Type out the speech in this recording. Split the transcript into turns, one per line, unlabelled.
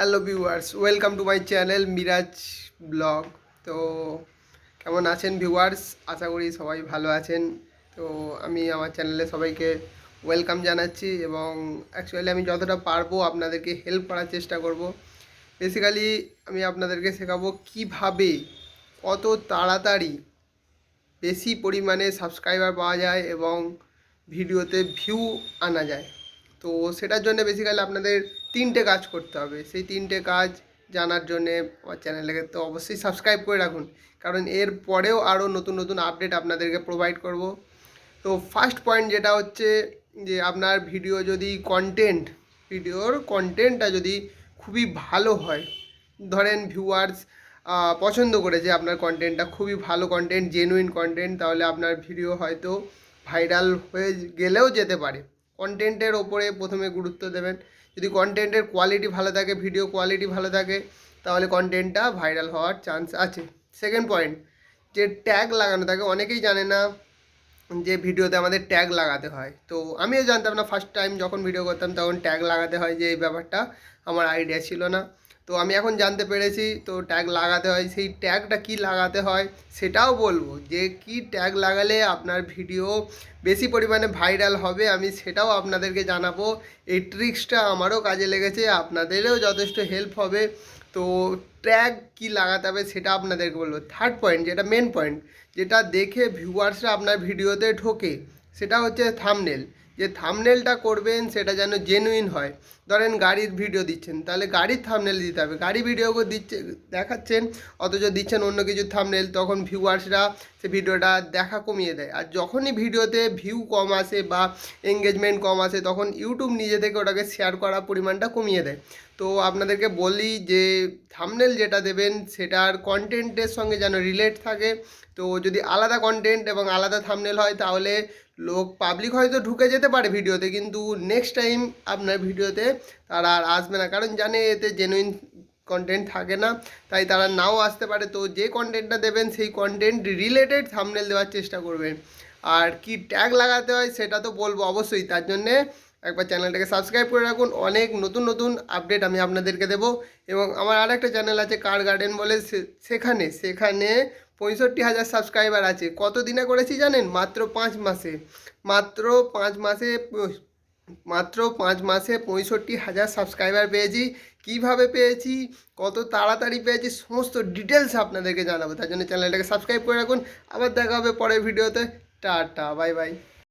Hello viewers, welcome to my channel Miraj vlog. তো কেমন আছেন ভিউয়ার্স? আশা করি সবাই ভালো আছেন। তো আমি আমার চ্যানেলে সবাইকে ওয়েলকাম জানাচ্ছি এবং অ্যাকচুয়ালি আমি যতটা পারবো আপনাদেরকে হেল্প করার চেষ্টা করব। বেসিক্যালি আমি আপনাদেরকে শেখাবো কিভাবে কত তাড়াতাড়ি বেশি পরিমাণে সাবস্ক্রাইবার পাওয়া যায় এবং ভিডিওতে ভিউ আনা যায়। তো সেটার জন্য বেসিক্যালি আপনাদের তিনটে কাজ করতে হবে। সেই তিনটে কাজ জানার জন্যে আমার চ্যানেলটাকে তো অবশ্যই সাবস্ক্রাইব করে রাখুন, কারণ এর পরেও আরও নতুন নতুন আপডেট আপনাদেরকে প্রোভাইড করব। তো ফার্স্ট পয়েন্ট যেটা হচ্ছে যে আপনার ভিডিওর কন্টেন্টটা যদি খুবই ভালো হয়, ধরেন ভিউয়ার্স পছন্দ করেছে আপনার কন্টেন্টটা, খুবই ভালো কন্টেন্ট, জেনুইন কন্টেন্ট, তাহলে আপনার ভিডিও হয়তো ভাইরাল হয়ে গেলেও যেতে পারে। কন্টেন্টের ওপরে প্রথমে গুরুত্ব দেবেন। যদি কন্টেন্টের কোয়ালিটি ভালো থাকে, ভিডিও কোয়ালিটি ভালো থাকে, তাহলে কন্টেন্টটা ভাইরাল হওয়ার চান্স আছে। সেকেন্ড পয়েন্ট, যে ট্যাগ লাগানো থাকে, অনেকেই জানে না যে ভিডিওতে আমাদের ট্যাগ লাগাতে হয়। তো আমিও জানতাম না, ফার্স্ট টাইম যখন ভিডিও করতাম তখন ট্যাগ লাগাতে হয়, যে এই ব্যাপারটা আমার আইডিয়া ছিল না। তো আমি এখন জানতে পেরেছি, তো ট্যাগ লাগাতে হয়। সেই ট্যাগটা কি লাগাতে হয় সেটাও বলবো, যে কি ট্যাগ লাগালে আপনার ভিডিও বেশি পরিমাণে ভাইরাল হবে, আমি সেটাও আপনাদেরকে জানাবো। এই ট্রিক্সটা আমারও কাজে লেগেছে, আপনাদেরও যথেষ্ট হেল্প হবে। তো ট্যাগ কি লাগাতে হবে সেটা আপনাদেরকে বলবো। থার্ড পয়েন্ট, যেটা মেন পয়েন্ট, যেটা দেখে ভিউয়ার্সরা আপনার ভিডিওতে ঢোকে, সেটা হচ্ছে থাম্বনেল। যে থাম্বনেলটা করবেন সেটা যেন জেনুইন হয়। ধরেন গাড়ির ভিডিও দিচ্ছেন, তাহলে গাড়ির থাম্বনেল দিতে হবে। গাড়ি ভিডিওকে দেখাচ্ছেন, অথচ দিচ্ছেন অন্য কিছুর থাম্বনেল, তখন ভিউয়ার্সরা সে ভিডিওটা দেখা কমিয়ে দেয়। আর যখনই ভিডিওতে ভিউ কম আসে বা এঙ্গেজমেন্ট কম আসে, তখন ইউটিউব নিজে থেকে ওটাকে শেয়ার করার পরিমাণটা কমিয়ে দেয়। তো আপনাদেরকে বলি যে থাম্বনেল যেটা দেবেন সেটার কন্টেন্টের সঙ্গে যেন রিলেট থাকে। তো যদি আলাদা কন্টেন্ট এবং আলাদা থাম্বনেল হয়, তাহলে পাবলিক হয়তো ঢুকে যেতে পারে ভিডিওতে, কিন্তু নেক্সট টাইম আপনার ভিডিওতে তারা আর আসবে না, কারণ জানে এতে জেনুইন কন্টেন্ট থাকে না, তাই তারা নাও আসতে পারে। তো যে কন্টেন্টটা দেবেন সেই কন্টেন্ট রিলেটেড থাম্বনেল দেওয়ার চেষ্টা করবেন। আর কি ট্যাগ লাগাতে হয় সেটা তো বলবো অবশ্যই, তার জন্যে একবার চ্যানেলটাকে সাবস্ক্রাইব করে রাখুন। অনেক নতুন নতুন আপডেট আমি আপনাদেরকে দেবো। এবং আমার আর একটা চ্যানেল আছে কার গার্ডেন বলে, সেখানে 65,000 সাবস্ক্রাইবার আছে। কত দিনে করেছি জানেন? মাত্র 5 মাসে। মাত্র 5 মাসে, মাত্র 5 মাসে 65,000 সাবস্ক্রাইবার পেয়েছি। কিভাবে পেয়েছি, কত তাড়াতাড়ি পেয়েছি, সমস্ত ডিটেলস আপনাদেরকে জানাবো। তার জন্য চ্যানেলটাকে সাবস্ক্রাইব করে রাখুন। আবার দেখা হবে পরের ভিডিওতে। Tata, bye bye.